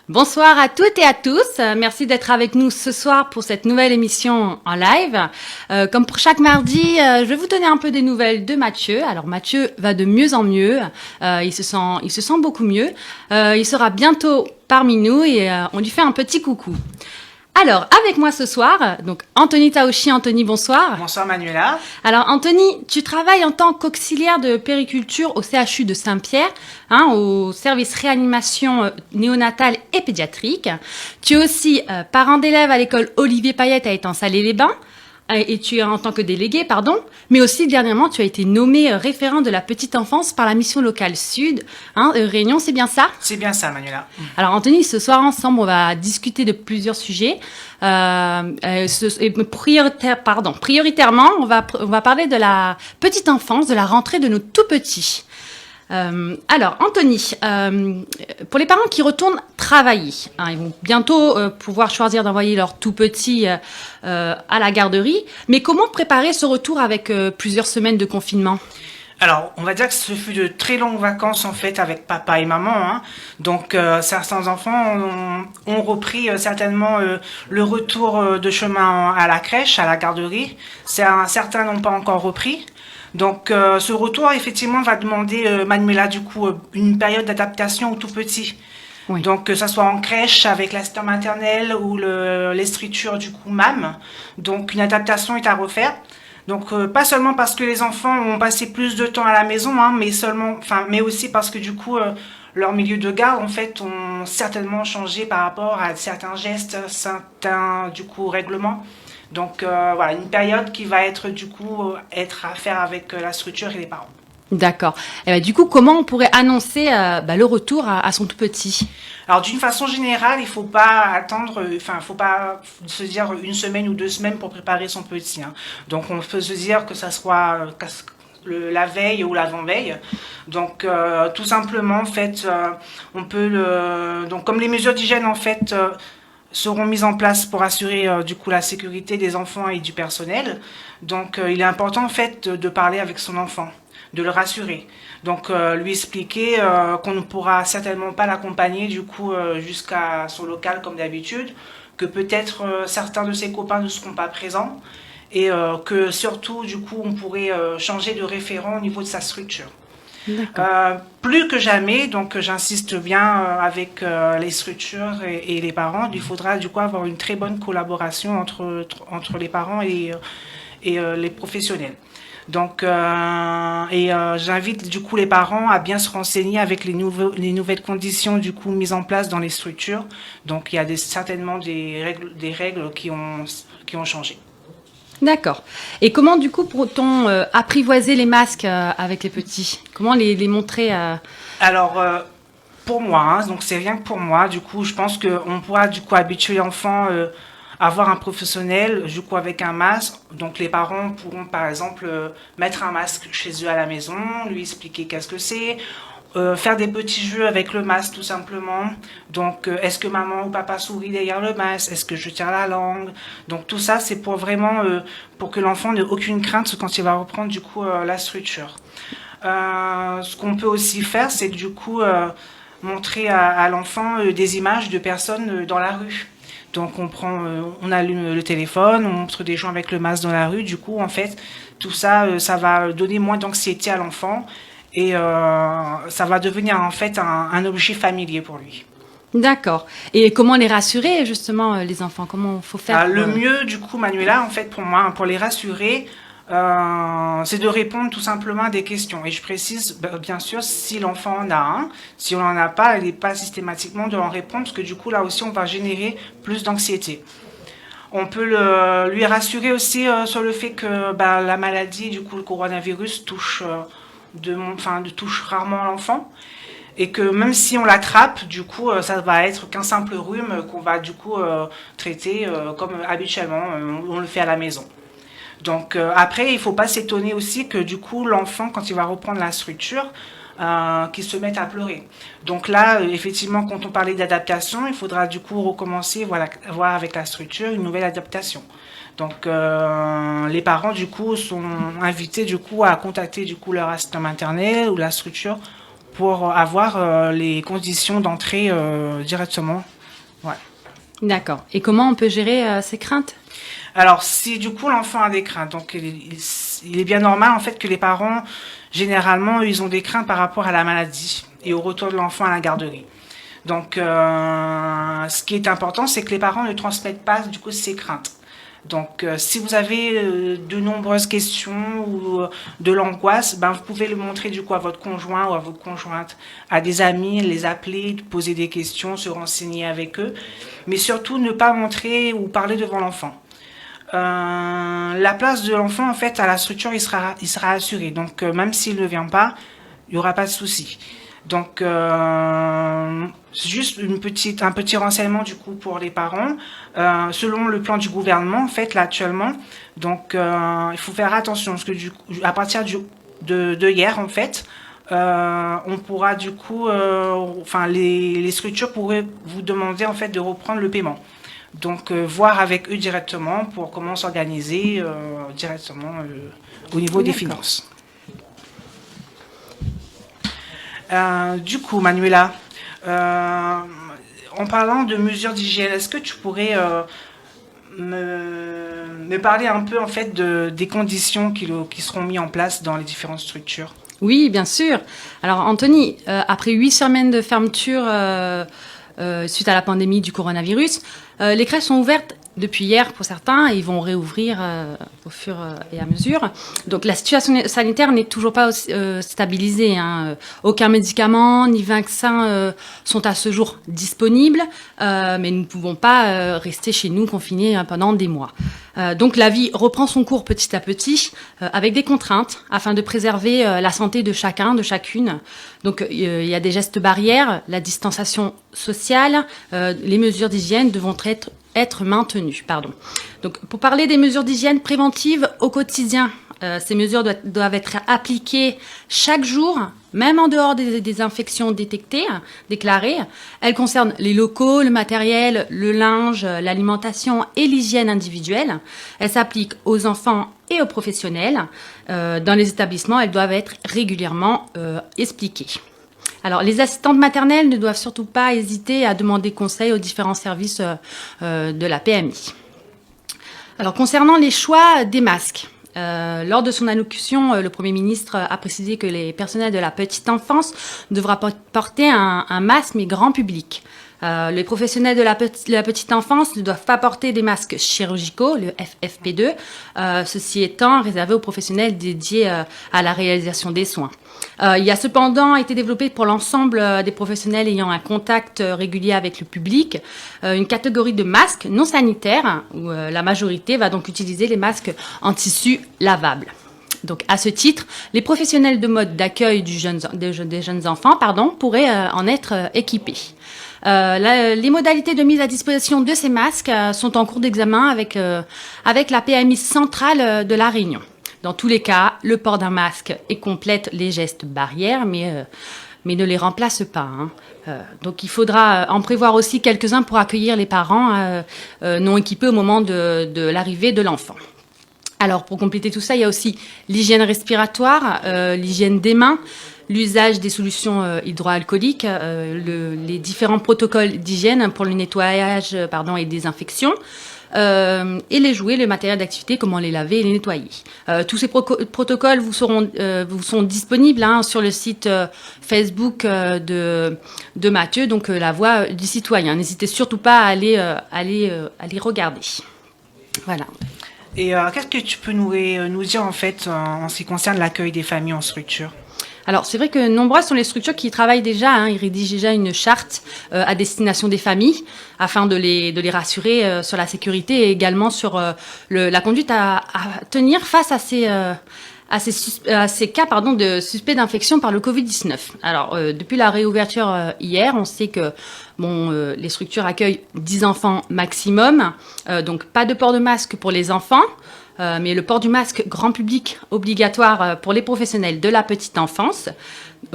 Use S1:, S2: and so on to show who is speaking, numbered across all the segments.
S1: Bonsoir à toutes et à tous. Merci d'être avec nous ce soir pour cette nouvelle émission en live. Comme pour chaque mardi, je vais vous donner un peu des nouvelles de Mathieu. Alors Mathieu va de mieux en mieux. Il se sent beaucoup mieux. Il sera bientôt parmi nous et on lui fait un petit coucou. Alors, avec moi ce soir, donc Anthony Taoshi. Anthony, bonsoir.
S2: Bonsoir Manuela.
S1: Alors Anthony, tu travailles en tant qu'auxiliaire de périculture au CHU de Saint-Pierre, au service réanimation néonatale et pédiatrique. Tu es aussi parent d'élèves à l'école Olivier Payette à Étang-Salé-les-Bains. Et tu es en tant que délégué, mais aussi dernièrement, tu as été nommé référent de la petite enfance par la mission locale Sud, Réunion, c'est bien ça?
S2: C'est bien ça, Manuela.
S1: Alors Anthony, ce soir ensemble, on va discuter de plusieurs sujets. Prioritairement, on va parler de la petite enfance, de la rentrée de nos tout petits. Alors, Anthony, pour les parents qui retournent travailler, ils vont bientôt pouvoir choisir d'envoyer leur tout petit à la garderie, mais comment préparer ce retour avec plusieurs semaines de confinement?
S2: Alors, on va dire que ce fut de très longues vacances en fait avec papa et maman. Donc, certains enfants ont repris certainement le retour de chemin à la crèche, à la garderie. Certains n'ont pas encore repris. Donc, ce retour, effectivement, va demander, Manuela, du coup, une période d'adaptation au tout petit.
S1: Oui.
S2: Donc, que ça soit en crèche avec l'assistant maternel ou les structures, du coup, MAM. Donc, une adaptation est à refaire. Donc, pas seulement parce que les enfants ont passé plus de temps à la maison, mais aussi parce que, du coup, leur milieu de garde, en fait, ont certainement changé par rapport à certains gestes, certains, du coup, règlements. Donc voilà, une période qui va être du coup être à faire avec la structure et les parents.
S1: D'accord. Et du coup, comment on pourrait annoncer le retour à son tout petit?
S2: Alors d'une façon générale, il faut pas attendre, faut pas se dire une semaine ou 2 semaines pour préparer son petit. Donc on peut se dire que ça soit la veille ou l'avant-veille. Donc tout simplement, en fait, on peut donc comme les mesures d'hygiène en fait seront mises en place pour assurer du coup la sécurité des enfants et du personnel. Donc il est important en fait de parler avec son enfant, de le rassurer. Donc lui expliquer qu'on ne pourra certainement pas l'accompagner du coup jusqu'à son local comme d'habitude, que peut-être certains de ses copains ne seront pas présents et que surtout du coup on pourrait changer de référent au niveau de sa structure. Plus que jamais, donc j'insiste bien avec les structures et les parents, il faudra du coup avoir une très bonne collaboration entre les parents et les professionnels. Donc, j'invite du coup les parents à bien se renseigner avec les nouvelles conditions du coup mises en place dans les structures. Donc, il y a certainement des règles qui ont changé.
S1: D'accord. Et comment, du coup, pourrait-on apprivoiser les masques avec les petits? Comment les montrer
S2: Alors, pour moi, donc c'est rien que pour moi, du coup, je pense qu'on pourra du coup habituer l'enfant à avoir un professionnel, du coup, avec un masque. Donc, les parents pourront, par exemple, mettre un masque chez eux à la maison, lui expliquer qu'est-ce que c'est. Faire des petits jeux avec le masque tout simplement. Donc est-ce que maman ou papa sourit derrière le masque? Est-ce que je tiens la langue? Donc tout ça c'est pour vraiment pour que l'enfant n'ait aucune crainte quand il va reprendre du coup la structure. Ce qu'on peut aussi faire c'est du coup montrer à l'enfant des images de personnes dans la rue. Donc on allume le téléphone, on montre des gens avec le masque dans la rue. Du coup en fait tout ça ça va donner moins d'anxiété à l'enfant. Et ça va devenir en fait un objet familier pour lui.
S1: D'accord. Et comment les rassurer justement les enfants? Comment faut faire
S2: Le mieux du coup, Manuela, en fait pour moi, pour les rassurer, c'est de répondre tout simplement à des questions. Et je précise, bien sûr, si l'enfant en a un, si on n'en a pas, il n'est pas systématiquement de en répondre, parce que du coup là aussi on va générer plus d'anxiété. On peut lui rassurer aussi sur le fait que la maladie, du coup le coronavirus touche touche rarement l'enfant et que même si on l'attrape, du coup, ça va être qu'un simple rhume qu'on va du coup traiter comme habituellement on le fait à la maison. Donc après, il faut pas s'étonner aussi que du coup l'enfant, quand il va reprendre la structure, qu'il se mette à pleurer. Donc là, effectivement, quand on parlait d'adaptation, il faudra du coup recommencer, voir avec la structure une nouvelle adaptation. Donc les parents du coup sont invités du coup à contacter du coup leur assistant maternel ou la structure pour avoir les conditions d'entrée directement. Ouais.
S1: D'accord. Et comment on peut gérer ces craintes?
S2: Alors, si du coup l'enfant a des craintes, donc il est bien normal en fait que les parents, généralement, ils ont des craintes par rapport à la maladie et au retour de l'enfant à la garderie. Donc, ce qui est important, c'est que les parents ne transmettent pas du coup ces craintes. Donc, si vous avez de nombreuses questions ou de l'angoisse, ben vous pouvez le montrer du coup à votre conjoint ou à votre conjointe, à des amis, les appeler, poser des questions, se renseigner avec eux, mais surtout ne pas montrer ou parler devant l'enfant. La place de l'enfant en fait à la structure, il sera assuré. Donc, même s'il ne vient pas, il y aura pas de souci. Donc, juste un petit renseignement du coup pour les parents. Selon le plan du gouvernement, en fait, là actuellement, donc il faut faire attention parce que du coup, à partir de hier, en fait, on pourra du coup, enfin les structures pourraient vous demander en fait de reprendre le paiement. Donc, voir avec eux directement pour comment s'organiser directement au niveau des finances. Du coup, Manuela, en parlant de mesures d'hygiène, est-ce que tu pourrais me parler un peu en fait des conditions qui seront mises en place dans les différentes structures?
S1: Oui, bien sûr. Alors, Anthony, après 8 semaines de fermeture suite à la pandémie du coronavirus, les crèches sont ouvertes depuis hier pour certains et ils vont réouvrir au fur et à mesure. Donc la situation sanitaire n'est toujours pas stabilisée. Hein. Aucun médicament ni vaccin sont à ce jour disponibles, mais nous ne pouvons pas rester chez nous confinés pendant des mois. Donc la vie reprend son cours petit à petit avec des contraintes afin de préserver la santé de chacun, de chacune. Donc il y a des gestes barrières, la distanciation sociale, les mesures d'hygiène devront être maintenues. Donc pour parler des mesures d'hygiène préventives au quotidien, ces mesures doivent être appliquées chaque jour, même en dehors des infections détectées, déclarées. Elles concernent les locaux, le matériel, le linge, l'alimentation et l'hygiène individuelle. Elles s'appliquent aux enfants et aux professionnels. Dans les établissements, elles doivent être régulièrement expliquées. Alors, les assistantes maternelles ne doivent surtout pas hésiter à demander conseil aux différents services de la PMI. Alors, concernant les choix des masques, lors de son allocution, le Premier ministre a précisé que les personnels de la petite enfance devront porter un masque, mais grand public. Les professionnels de la petite enfance ne doivent pas porter des masques chirurgicaux, le FFP2, ceci étant réservé aux professionnels dédiés à la réalisation des soins. Il a cependant été développé pour l'ensemble des professionnels ayant un contact régulier avec le public, une catégorie de masques non sanitaires, où la majorité va donc utiliser les masques en tissu lavable. Donc, à ce titre, les professionnels de mode d'accueil des jeunes enfants pourraient en être équipés. Les modalités de mise à disposition de ces masques sont en cours d'examen avec la PMI centrale de La Réunion. Dans tous les cas, le port d'un masque complète les gestes barrières, mais ne les remplace pas. Donc il faudra en prévoir aussi quelques-uns pour accueillir les parents non équipés au moment de l'arrivée de l'enfant. Alors pour compléter tout ça, il y a aussi l'hygiène respiratoire, l'hygiène des mains, l'usage des solutions hydroalcooliques, les différents protocoles d'hygiène pour le nettoyage et désinfection, et les jouets, le matériel d'activité, comment les laver et les nettoyer. Tous ces protocoles vous sont disponibles sur le site Facebook de Mathieu, donc la voix du citoyen. N'hésitez surtout pas à aller regarder. Voilà.
S2: Et qu'est-ce que tu peux nous dire en fait en ce qui concerne l'accueil des familles en structure?
S1: Alors, c'est vrai que nombreuses sont les structures qui travaillent déjà. Ils rédigent déjà une charte à destination des familles afin de les rassurer sur la sécurité et également sur la conduite à tenir face à ces cas de suspect d'infection par le Covid-19. Alors, depuis la réouverture hier, on sait que les structures accueillent 10 enfants maximum, donc pas de port de masque pour les enfants. Mais le port du masque grand public obligatoire pour les professionnels de la petite enfance.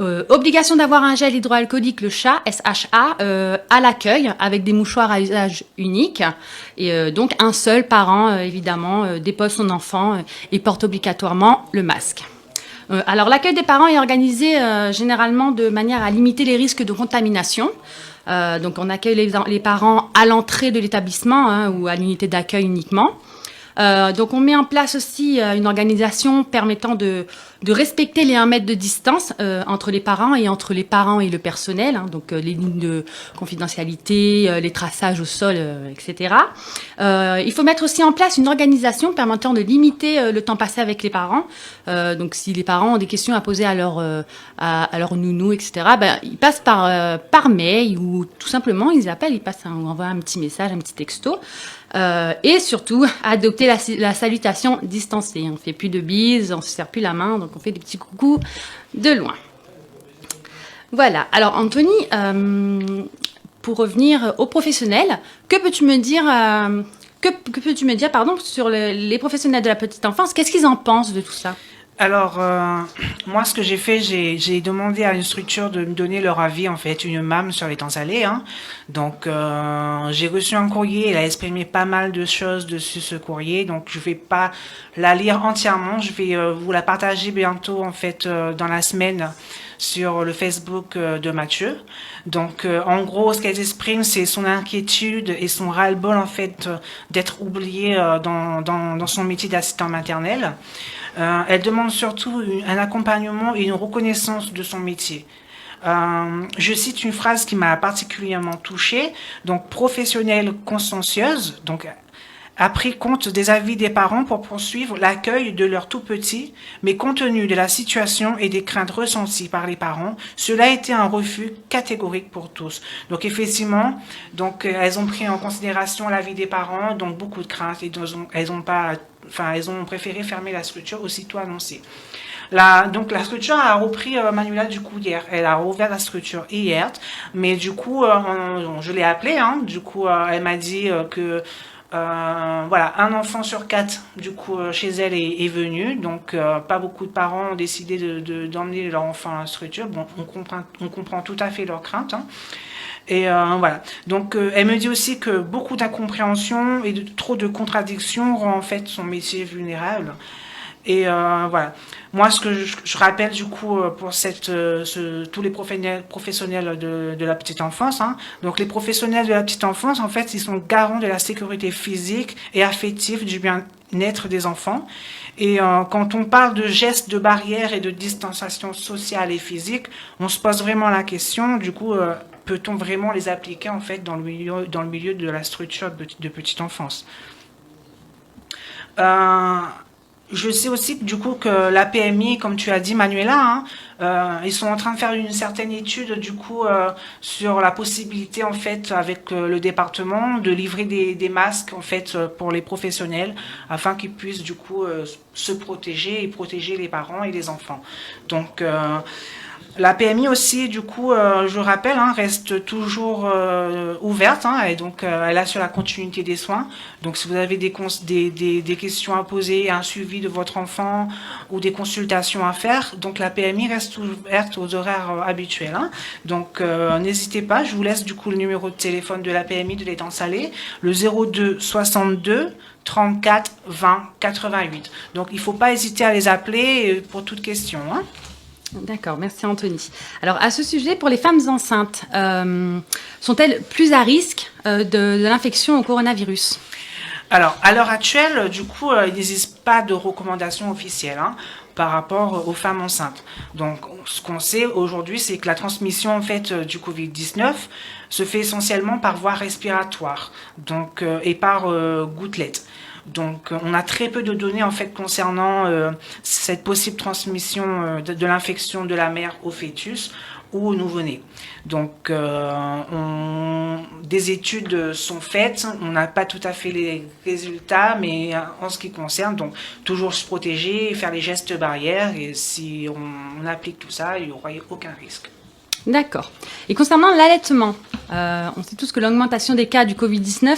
S1: Obligation d'avoir un gel hydroalcoolique, le SHA à l'accueil avec des mouchoirs à usage unique. Et donc un seul parent, évidemment, dépose son enfant et porte obligatoirement le masque. Alors, l'accueil des parents est organisé généralement de manière à limiter les risques de contamination. Donc, on accueille les parents à l'entrée de l'établissement ou à l'unité d'accueil uniquement. Donc, on met en place aussi une organisation permettant de respecter les 1 mètre de distance entre les parents et le personnel. Donc, les lignes de confidentialité, les traçages au sol, etc. Il faut mettre aussi en place une organisation permettant de limiter le temps passé avec les parents. Donc, si les parents ont des questions à poser à leur nounou, etc., ils passent par mail ou tout simplement, ils appellent, ils envoient un petit message, un petit texto. Et surtout, adopter la salutation distancée. On ne fait plus de bises, on ne se serre plus la main, donc on fait des petits coucous de loin. Voilà. Alors, Anthony, pour revenir aux professionnels, que peux-tu me dire sur les professionnels de la petite enfance? Qu'est-ce qu'ils en pensent de tout ça?
S2: Alors, moi, ce que j'ai fait, j'ai demandé à une structure de me donner leur avis, en fait, une MAM sur les temps allés. Hein. Donc, j'ai reçu un courrier, elle a exprimé pas mal de choses dessus ce courrier. Donc, je vais pas la lire entièrement. Je vais vous la partager bientôt, en fait, dans la semaine sur le Facebook de Mathieu. Donc, en gros, ce qu'elle exprime, c'est son inquiétude et son ras-le-bol, en fait, d'être oubliée dans son métier d'assistant maternel. Elle demande surtout un accompagnement et une reconnaissance de son métier. Je cite une phrase qui m'a particulièrement touchée. Donc, professionnelle consciencieuse, donc a pris compte des avis des parents pour poursuivre l'accueil de leurs tout-petits, mais compte tenu de la situation et des craintes ressenties par les parents, cela a été un refus catégorique pour tous. Donc effectivement, elles ont pris en considération l'avis des parents, donc beaucoup de craintes, et elles ont préféré fermer la structure aussitôt annoncée. La structure a repris Manuela du coup hier. Elle a rouvert la structure hier, mais du coup, je l'ai appelée. Hein, du coup, elle m'a dit que un enfant sur 4 du coup chez elle est venu, donc pas beaucoup de parents ont décidé d'emmener leur enfant à la structure. Bon, on comprend tout à fait leurs craintes. Hein. Et voilà. Donc, elle me dit aussi que beaucoup d'incompréhension et trop de contradictions rend en fait son métier vulnérable. Et voilà. Moi, ce que je rappelle du coup pour tous les professionnels de la petite enfance, hein, donc les professionnels de la petite enfance, en fait, ils sont garants de la sécurité physique et affective du bien-être des enfants. Et quand on parle de gestes de barrière et de distanciation sociale et physique, on se pose vraiment la question, du coup, peut-on vraiment les appliquer en fait dans le milieu de la structure de petite enfance? Je sais aussi du coup que la PMI, comme tu as dit Manuela, hein, ils sont en train de faire une certaine étude du coup sur la possibilité en fait avec le département de livrer des masques en fait pour les professionnels afin qu'ils puissent du coup se protéger et protéger les parents et les enfants. Donc la PMI aussi, du coup, je rappelle, hein, reste toujours ouverte, hein, et donc elle assure la continuité des soins. Donc, si vous avez des questions à poser, un suivi de votre enfant ou des consultations à faire, donc la PMI reste ouverte aux horaires habituels. Hein. Donc, n'hésitez pas. Je vous laisse du coup le numéro de téléphone de la PMI de l'Étang Salé, le 02 62 34 20 88. Donc, il ne faut pas hésiter à les appeler pour toute question. Hein.
S1: D'accord, merci Anthony. Alors à ce sujet, pour les femmes enceintes, sont-elles plus à risque de l'infection au coronavirus?
S2: Alors, à l'heure actuelle, du coup, il n'existe pas de recommandations officielles par rapport aux femmes enceintes. Donc, ce qu'on sait aujourd'hui, c'est que la transmission en fait du Covid-19 se fait essentiellement par voie respiratoire, donc et par gouttelettes. Donc, on a très peu de données en fait concernant cette possible transmission de l'infection de la mère au fœtus ou au nouveau-né. Donc, des études sont faites, on n'a pas tout à fait les résultats, mais en ce qui concerne, donc toujours se protéger, faire les gestes barrières, et si on applique tout ça, il n'y aura aucun risque.
S1: D'accord. Et concernant l'allaitement, on sait tous que l'augmentation des cas du Covid-19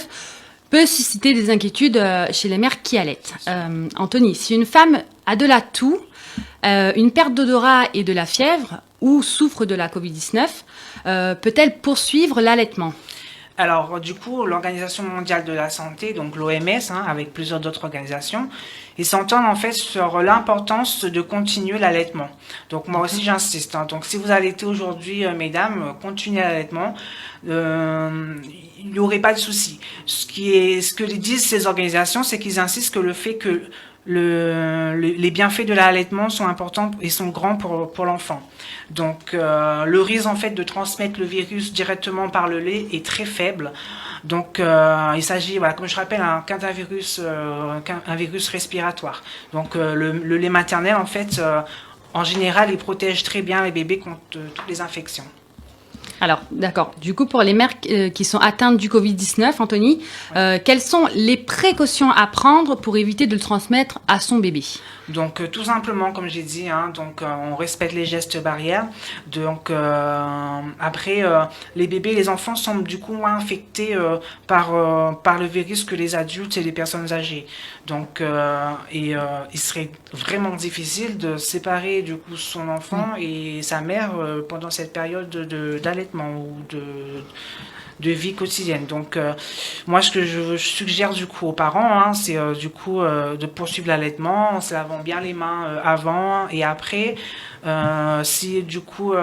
S1: peut susciter des inquiétudes chez les mères qui allaitent. Anthony, si une femme a de la toux, une perte d'odorat et de la fièvre, ou souffre de la Covid-19, peut-elle poursuivre l'allaitement?
S2: Alors, du coup, l'Organisation mondiale de la santé, donc l'OMS, avec plusieurs d'autres organisations, ils s'entendent en fait sur l'importance de continuer l'allaitement. Donc, moi aussi, j'insiste. Donc, si vous allaitez aujourd'hui, mesdames, continuez l'allaitement. Il n'y aurait pas de souci. Ce que disent ces organisations, c'est qu'ils insistent que le fait que les bienfaits de l'allaitement sont importants et sont grands pour l'enfant. Donc, le risque en fait de transmettre le virus directement par le lait est très faible. Donc, il s'agit, voilà, comme je rappelle, qu'un virus respiratoire. Donc, le lait maternel, en fait, en général, il protège très bien les bébés contre toutes les infections.
S1: Alors, d'accord. Du coup, pour les mères qui sont atteintes du Covid-19, Anthony, quelles sont les précautions à prendre pour éviter de le transmettre à son bébé?
S2: Donc, tout simplement, comme j'ai dit, on respecte les gestes barrières. Donc, après, les bébés, les enfants sont du coup moins infectés par le virus que les adultes et les personnes âgées. Donc, il serait vraiment difficile de séparer du coup son enfant et sa mère pendant cette période d'allaitement ou de vie quotidienne. Donc, moi, ce que je suggère du coup aux parents, c'est du coup de poursuivre l'allaitement en se lavant bien les mains avant et après. Si du coup,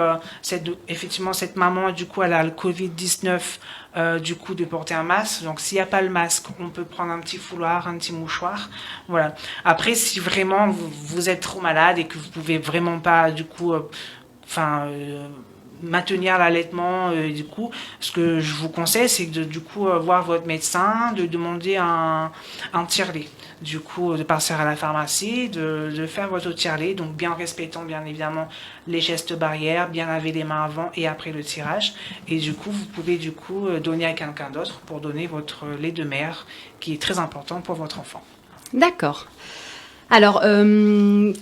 S2: effectivement, cette maman, du coup, elle a le Covid-19, du coup, de porter un masque. Donc, s'il n'y a pas le masque, on peut prendre un petit fouloir, un petit mouchoir. Voilà. Après, si vraiment vous êtes trop malade et que vous pouvez vraiment pas, du coup, maintenir l'allaitement, du coup, ce que je vous conseille, c'est de du coup voir votre médecin, de demander un tire-lait. Du coup, de partir à la pharmacie, de faire votre tire-lait, donc bien en respectant bien évidemment les gestes barrières, bien laver les mains avant et après le tirage. Et du coup, vous pouvez du coup donner à quelqu'un d'autre pour donner votre lait de mère, qui est très important pour votre enfant.
S1: D'accord. Alors,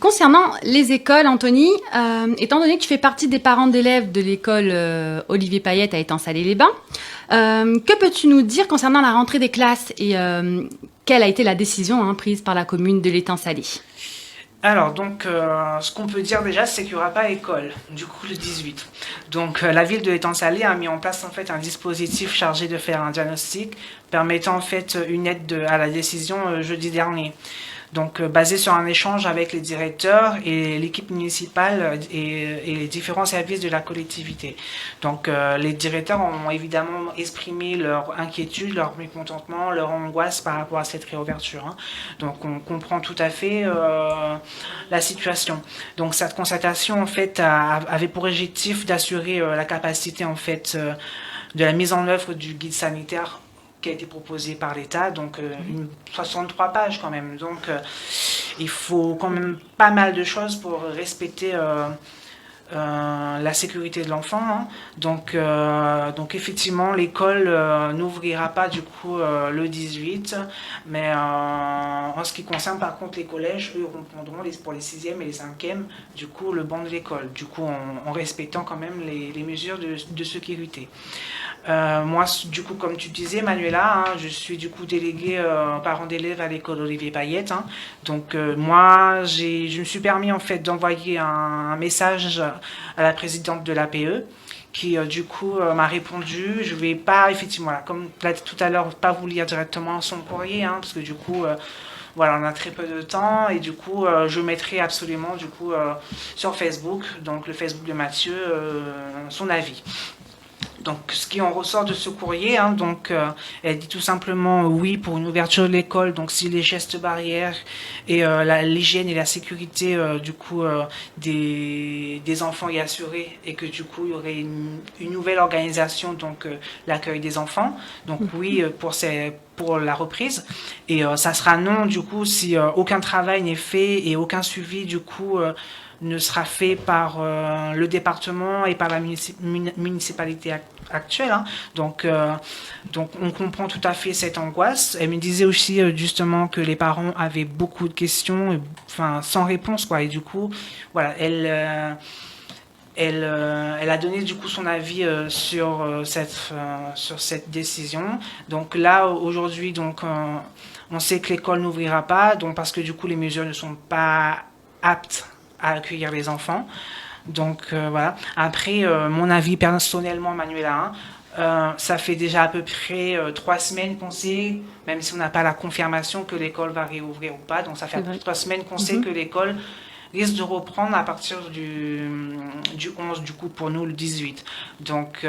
S1: concernant les écoles, Anthony, étant donné que tu fais partie des parents d'élèves de l'école Olivier Payette à Étang-Salé-les-Bains, que peux-tu nous dire concernant la rentrée des classes et quelle a été la décision prise par la commune de l'Étang-Salé?
S2: Alors, donc, ce qu'on peut dire déjà, c'est qu'il n'y aura pas école, du coup, le 18. Donc, la ville de l'Étang-Salé a mis en place, en fait, un dispositif chargé de faire un diagnostic permettant, en fait, une aide à la décision jeudi dernier. Donc, basé sur un échange avec les directeurs et l'équipe municipale et les différents services de la collectivité. Donc, les directeurs ont évidemment exprimé leur inquiétude, leur mécontentement, leur angoisse par rapport à cette réouverture. Donc, on comprend tout à fait la situation. Donc, cette concertation, en fait, avait pour objectif d'assurer la capacité, en fait, de la mise en œuvre du guide sanitaire qui a été proposé par l'État, donc 63 pages quand même. Donc il faut quand même pas mal de choses pour respecter la sécurité de l'enfant. Donc effectivement, l'école n'ouvrira pas du coup le 18, mais en ce qui concerne par contre les collèges, eux reprendront pour les 6e et les 5e du coup le banc de l'école, du coup en respectant quand même les mesures de sécurité. Moi, du coup, comme tu disais, Manuela, je suis du coup déléguée parent d'élèves à l'école Olivier Payette. Donc, moi, je me suis permis en fait d'envoyer un message à la présidente de l'APE qui, du coup, m'a répondu. Je vais pas, effectivement, voilà, comme tout à l'heure, pas vous lire directement son courrier, parce que du coup, voilà, on a très peu de temps et du coup, je mettrai absolument, du coup, sur Facebook, donc le Facebook de Mathieu, son avis. Donc, ce qui en ressort de ce courrier, elle dit tout simplement oui pour une ouverture de l'école. Donc, si les gestes barrières et l'hygiène et la sécurité du coup des enfants y assurés et que du coup il y aurait une nouvelle organisation, donc l'accueil des enfants. Donc oui pour la reprise. Et ça sera non du coup si aucun travail n'est fait et aucun suivi du coup ne sera fait par le département et par la municipalité actuelle. Donc on comprend tout à fait cette angoisse. Elle me disait aussi justement que les parents avaient beaucoup de questions, sans réponse, quoi. Et du coup, voilà, elle a donné du coup son avis sur cette décision. Donc là, aujourd'hui, on sait que l'école n'ouvrira pas, donc parce que du coup les mesures ne sont pas aptes à accueillir les enfants. Donc voilà. Après, mon avis personnellement, Manuela, Ça fait déjà à peu près 3 semaines qu'on sait, même si on n'a pas la confirmation que l'école va réouvrir ou pas. Donc ça fait à peu près 3 semaines qu'on sait que l'école risque de reprendre à partir du 11, du coup pour nous le 18. Donc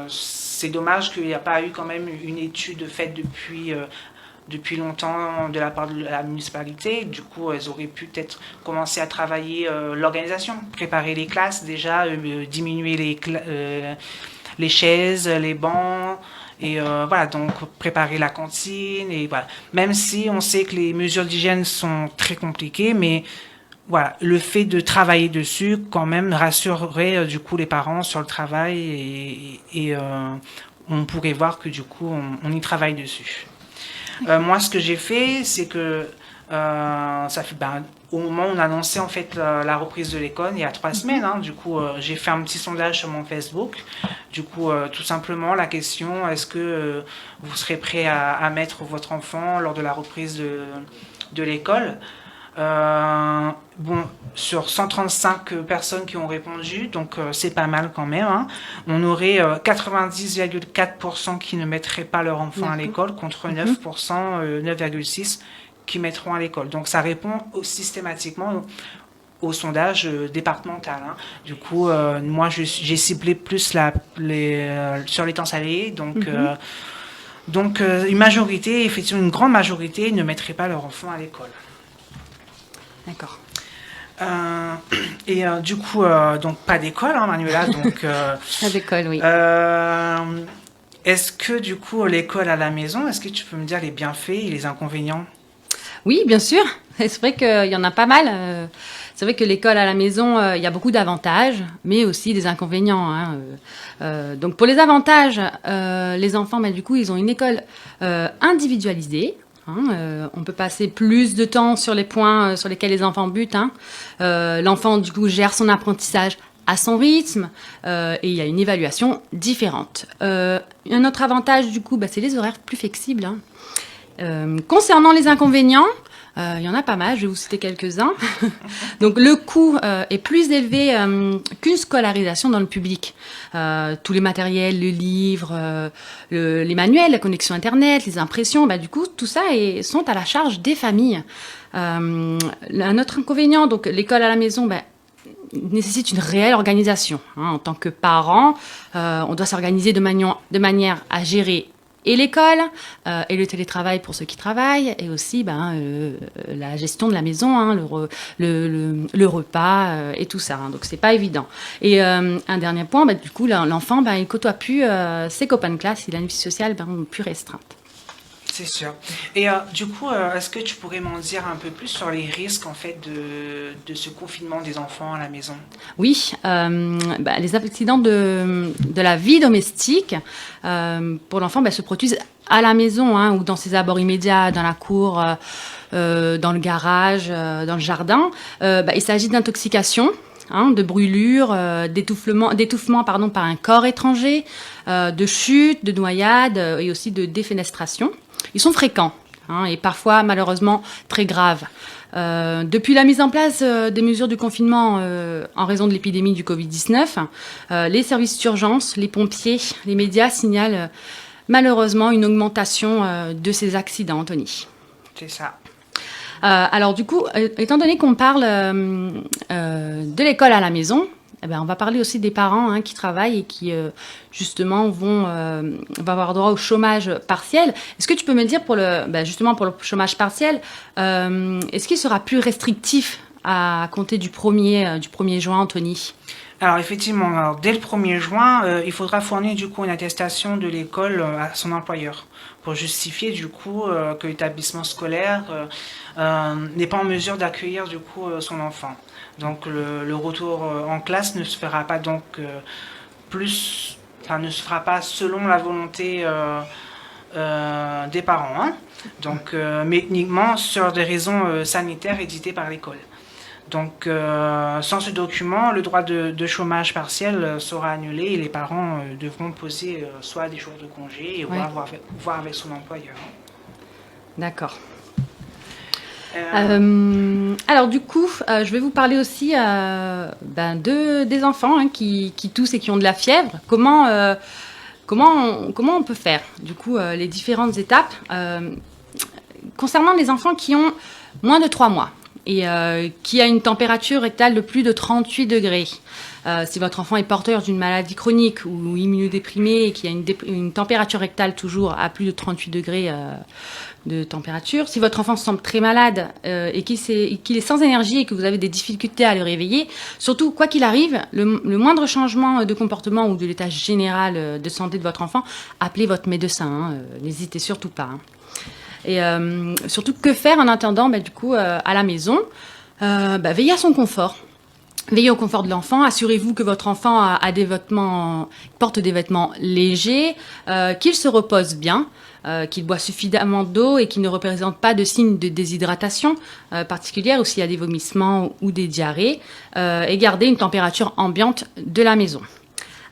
S2: c'est dommage qu'il n'y a pas eu quand même une étude faite depuis longtemps de la part de la municipalité. Du coup, elles auraient pu peut-être commencer à travailler l'organisation, préparer les classes déjà, diminuer les chaises, les bancs, et voilà, donc préparer la cantine, et voilà. Même si on sait que les mesures d'hygiène sont très compliquées, mais voilà, le fait de travailler dessus, quand même, rassurerait du coup les parents sur le travail, et on pourrait voir que du coup, on y travaille dessus. Moi, ce que j'ai fait, c'est que ça fait, au moment où on a annoncé en fait la reprise de l'école, il y a 3 semaines, hein, du coup, j'ai fait un petit sondage sur mon Facebook. Du coup, tout simplement, la question, est-ce que vous serez prêt à mettre votre enfant lors de la reprise de l'école? Bon, sur 135 personnes qui ont répondu, donc c'est pas mal quand même, hein. On aurait 90,4% qui ne mettraient pas leur enfant à l'école, contre 9%, 9,6% qui mettront à l'école. Donc ça répond systématiquement au sondage départemental, hein. Du coup, moi j'ai ciblé plus sur les temps salés, donc une majorité, effectivement une grande majorité, ne mettrait pas leur enfant à l'école.
S1: D'accord.
S2: Et du coup, donc pas d'école, hein, Manuela. Donc,
S1: Pas d'école, oui.
S2: Est-ce que du coup, l'école à la maison, est-ce que tu peux me dire les bienfaits et les inconvénients?
S1: Oui, bien sûr. C'est vrai qu'il y en a pas mal. C'est vrai que l'école à la maison, il y a beaucoup d'avantages, mais aussi des inconvénients, hein. Donc pour les avantages, les enfants, du coup, ils ont une école individualisée. On peut passer plus de temps sur les points sur lesquels les enfants butent, hein. L'enfant, du coup, gère son apprentissage à son rythme, et il y a une évaluation différente. Un autre avantage, du coup, c'est les horaires plus flexibles, hein. Concernant les inconvénients, il y en a pas mal, je vais vous citer quelques-uns. Donc le coût est plus élevé qu'une scolarisation dans le public. Tous les matériels, le livre, les manuels, la connexion Internet, les impressions, du coup, tout ça sont à la charge des familles. Un autre inconvénient, donc l'école à la maison, nécessite une réelle organisation, hein. En tant que parent, on doit s'organiser de manière à gérer et l'école, et le télétravail pour ceux qui travaillent, et aussi la gestion de la maison, hein, le repas, et tout ça, hein. Donc c'est pas évident. Et un dernier point, du coup, l'enfant, il côtoie plus ses copains de classe, il a une vie sociale plus restreinte.
S2: C'est sûr. Et du coup, est-ce que tu pourrais m'en dire un peu plus sur les risques en fait de ce confinement des enfants à la maison?
S1: Oui, les accidents de la vie domestique pour l'enfant se produisent à la maison, hein, ou dans ses abords immédiats, dans la cour, dans le garage, dans le jardin. Il s'agit d'intoxication, hein, de brûlure, d'étouffement par un corps étranger, de chute, de noyade, et aussi de défenestration. Ils sont fréquents, hein, et parfois malheureusement très graves. Depuis la mise en place des mesures du confinement en raison de l'épidémie du Covid-19, les services d'urgence, les pompiers, les médias signalent malheureusement une augmentation de ces accidents, Anthony.
S2: C'est ça.
S1: Alors du coup, étant donné qu'on parle de l'école à la maison, on va parler aussi des parents, hein, qui travaillent et qui justement vont avoir droit au chômage partiel. Est-ce que tu peux me dire justement pour le chômage partiel, est-ce qu'il sera plus restrictif à compter du 1er juin, Anthony?
S2: Alors effectivement, dès le 1er juin, il faudra fournir du coup une attestation de l'école à son employeur pour justifier du coup que l'établissement scolaire n'est pas en mesure d'accueillir du coup son enfant. Donc le retour en classe ne se fera pas donc ne se fera pas selon la volonté des parents, hein. Donc mais uniquement sur des raisons sanitaires éditées par l'école. Donc, sans ce document, le droit de chômage partiel sera annulé et les parents devront poser soit des jours de congé et voir avec son employeur.
S1: D'accord. Alors du coup, je vais vous parler aussi des enfants, hein, qui toussent et qui ont de la fièvre. Comment comment on peut faire? Du coup, les différentes étapes concernant les enfants qui ont moins de 3 mois et qui a une température rectale de plus de 38 degrés. Si votre enfant est porteur d'une maladie chronique ou immunodéprimé et qui a une température rectale toujours à plus de 38 degrés de température, si votre enfant se semble très malade et qu'il est sans énergie et que vous avez des difficultés à le réveiller, surtout, quoi qu'il arrive, le moindre changement de comportement ou de l'état général de santé de votre enfant, appelez votre médecin, n'hésitez surtout pas. Et surtout, que faire en attendant, du coup, à la maison? Veillez à son confort. Veillez au confort de l'enfant. Assurez-vous que votre enfant porte des vêtements légers, qu'il se repose bien, qu'il boit suffisamment d'eau et qu'il ne représente pas de signes de déshydratation particulière ou s'il y a des vomissements ou des diarrhées. Et garder une température ambiante de la maison.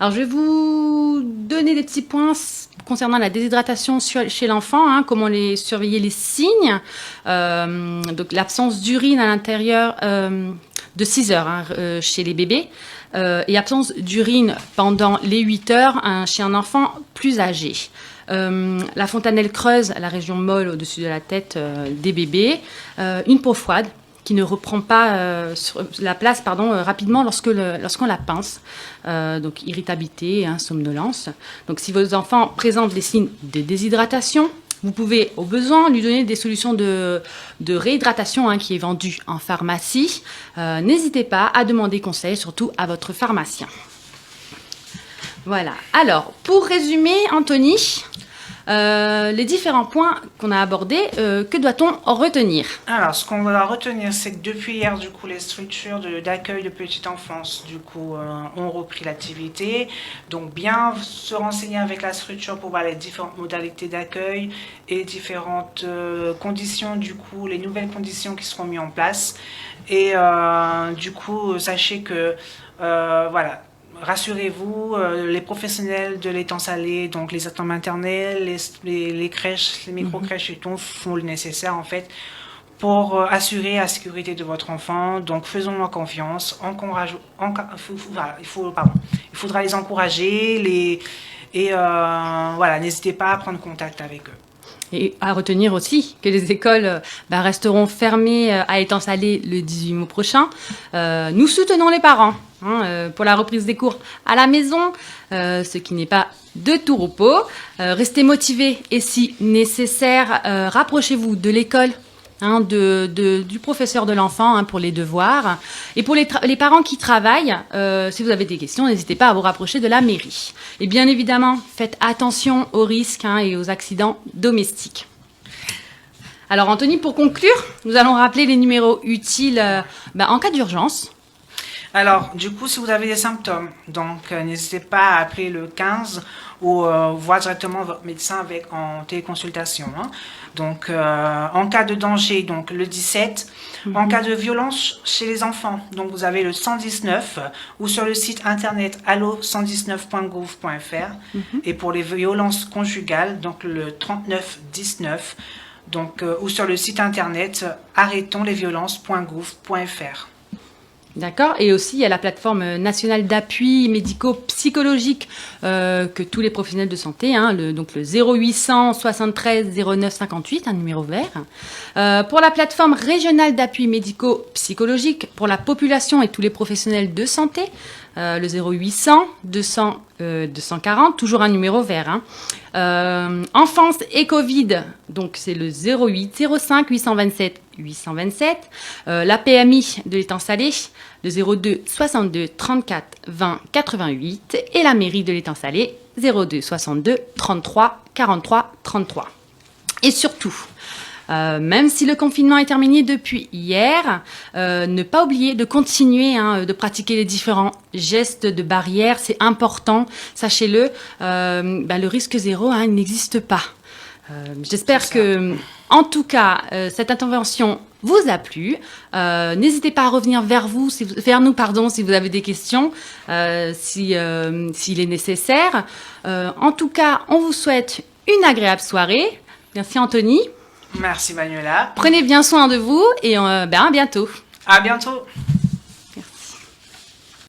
S1: Alors, je vais vous donner des petits points concernant la déshydratation chez l'enfant, comment surveiller les signes. Donc, l'absence d'urine à l'intérieur de 6 heures chez les bébés et absence d'urine pendant les 8 heures chez un enfant plus âgé. La fontanelle creuse la région molle au-dessus de la tête des bébés. Une peau froide qui ne reprend pas la place rapidement lorsqu'on la pince. Donc irritabilité, somnolence. Donc si vos enfants présentent des signes de déshydratation, vous pouvez au besoin lui donner des solutions de réhydratation qui est vendue en pharmacie. N'hésitez pas à demander conseil, surtout à votre pharmacien. Voilà. Alors, pour résumer, Anthony, les différents points qu'on a abordés, que doit-on retenir?
S2: Alors, ce qu'on va retenir, c'est que depuis hier, du coup, les structures d'accueil de petite enfance, du coup, ont repris l'activité. Donc, bien se renseigner avec la structure pour voir les différentes modalités d'accueil et les différentes conditions, du coup, les nouvelles conditions qui seront mises en place. Et du coup, sachez que, voilà, rassurez-vous, les professionnels de l'étang salé, donc les attentes maternelles, les crèches, les micro-crèches et tout, font le nécessaire en fait pour assurer la sécurité de votre enfant. Donc faisons-leur confiance, il faudra les encourager, voilà, n'hésitez pas à prendre contact avec eux.
S1: Et à retenir aussi que les écoles resteront fermées à étang salé le 18 mai prochain. Nous soutenons les parents pour la reprise des cours à la maison, ce qui n'est pas de tout repos. Restez motivés et si nécessaire, rapprochez-vous de l'école, du professeur de l'enfant pour les devoirs. Et pour les parents qui travaillent, si vous avez des questions, n'hésitez pas à vous rapprocher de la mairie. Et bien évidemment, faites attention aux risques et aux accidents domestiques. Alors Anthony, pour conclure, nous allons rappeler les numéros utiles en cas d'urgence.
S2: Alors, du coup, si vous avez des symptômes, donc n'hésitez pas à appeler le 15 ou voir directement votre médecin en téléconsultation. Donc, en cas de danger, donc le 17. En cas de violence chez les enfants, donc vous avez le 119 ou sur le site internet allo119.gouv.fr. Et pour les violences conjugales, donc le 3919, donc, ou sur le site internet arrêtonslesviolences.gouv.fr.
S1: D'accord. Et aussi, il y a la plateforme nationale d'appui médico-psychologique que tous les professionnels de santé, donc le 0800 73 09 58, un numéro vert. Pour la plateforme régionale d'appui médico-psychologique pour la population et tous les professionnels de santé, le 0800 200 240, toujours un numéro vert. Enfance et Covid, donc c'est le 08 05 827 827. La PMI de l'étang salé, le 02 62 34 20 88. Et la mairie de l'étang salé, 02 62 33 43 33. Et surtout, même si le confinement est terminé depuis hier, ne pas oublier de continuer de pratiquer les différents gestes de barrière, c'est important, sachez-le, le risque zéro n'existe pas. J'espère que, en tout cas, cette intervention vous a plu. N'hésitez pas à revenir vers nous, si vous avez des questions, s'il est nécessaire. En tout cas, on vous souhaite une agréable soirée. Merci Anthony.
S2: Merci Manuela.
S1: Prenez bien soin de vous et à bientôt.
S2: À bientôt.